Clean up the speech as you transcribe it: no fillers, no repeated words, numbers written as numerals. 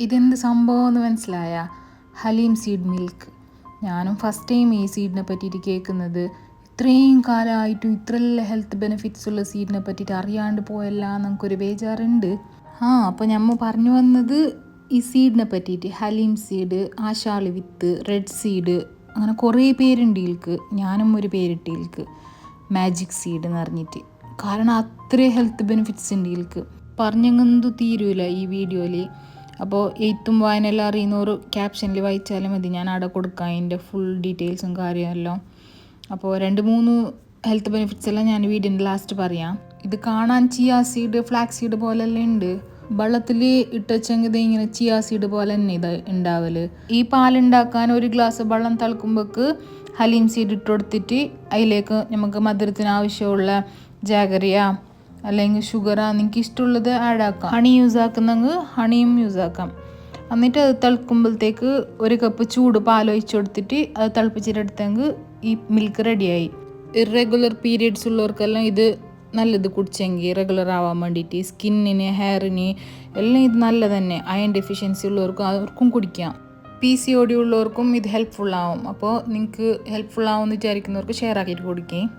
ഇതെന്ത് സംഭവം എന്ന് മനസ്സിലായ? Haleem seed milk. ഞാനും ഫസ്റ്റ് ടൈം ഈ സീഡിനെ പറ്റിയിട്ട് കേൾക്കുന്നത്. ഇത്രയും കാലമായിട്ടും ഇത്രയെല്ലാം ഹെൽത്ത് ബെനിഫിറ്റ്സ് ഉള്ള സീഡിനെ പറ്റിയിട്ട് അറിയാണ്ട് പോയല്ല നമുക്കൊരു ബേജാറുണ്ട്. അപ്പോൾ നമ്മൾ പറഞ്ഞു വന്നത് ഈ സീഡിനെ പറ്റിയിട്ട്. ഹലീം സീഡ്, ആശാളി വിത്ത്, റെഡ് സീഡ്, അങ്ങനെ കുറേ പേരുണ്ട് ഇതിൽക്ക്. ഞാനും ഒരു പേരിട്ട് ഇതിൽക്ക് മാജിക് സീഡ് എന്ന് പറഞ്ഞിട്ട്. കാരണം അത്രയും ഹെൽത്ത് ബെനിഫിറ്റ്സ് ഉണ്ട് ഇതിൽക്ക്. പറഞ്ഞെങ്ങൊന്നും തീരൂല ഈ വീഡിയോയിൽ. അപ്പോൾ എഴുത്തും വായനയെല്ലാം അറിയുന്നവർ ക്യാപ്ഷനിൽ വായിച്ചാലും മതി, ഞാൻ അവിടെ കൊടുക്കാം അതിൻ്റെ ഫുൾ ഡീറ്റെയിൽസും കാര്യമെല്ലാം. അപ്പോൾ 2-3 ഹെൽത്ത് ബെനിഫിറ്റ്സ് എല്ലാം ഞാൻ വീഡിയോൻ്റെ ലാസ്റ്റ് പറയാം. ഇത് കാണാൻ ചിയാ സീഡ്, ഫ്ലാക്സ് സീഡ് പോലെല്ലാം ഉണ്ട്. വെള്ളത്തിൽ ഇട്ടുവെച്ചെങ്കിൽ ഇങ്ങനെ ചിയാ സീഡ് പോലെ തന്നെ ഇത് ഉണ്ടാവല്. ഈ പാലുണ്ടാക്കാൻ 1 ഗ്ലാസ് വെള്ളം തിളക്കുമ്പോൾക്ക് ഹലീം സീഡ് ഇട്ട് കൊടുത്തിട്ട് അതിലേക്ക് നമുക്ക് മധുരത്തിന് ആവശ്യമുള്ള ജാഗറിയ അല്ലെങ്കിൽ ഷുഗറാ നിങ്ങൾക്ക് ഇഷ്ടമുള്ളത് ആഡ് ആക്കാം. ഹണി യൂസ് ആക്കുന്നെങ്കിൽ ഹണിയും യൂസ് ആക്കാം. എന്നിട്ട് അത് തിളക്കുമ്പോഴത്തേക്ക് 1 കപ്പ് ചൂട് പാൽ ഒഴിച്ച് കൊടുത്തിട്ട് അത് തിളപ്പിച്ചിട്ടെടുത്തെങ്കിൽ ഈ മിൽക്ക് റെഡിയായി. ഇറഗുലർ പീരിയഡ്സ് ഉള്ളവർക്കെല്ലാം ഇത് നല്ലത് കുടിച്ചെങ്കിൽ റെഗുലർ ആവാൻ വേണ്ടിയിട്ട്. സ്കിന്നിന്, ഹെയറിന് എല്ലാം ഇത് നല്ലത് തന്നെ. അയൺ ഡെഫിഷ്യൻസി ഉള്ളവർക്കും അവർക്കും കുടിക്കാം. PCOD ഉള്ളവർക്കും ഇത് ഹെൽപ്ഫുൾ ആവും. അപ്പോൾ നിങ്ങൾക്ക് ഹെൽപ്ഫുൾ ആവുമെന്ന് വിചാരിക്കുന്നവർക്ക് ഷെയർ ആക്കിയിട്ട് കൊടുക്കുകയും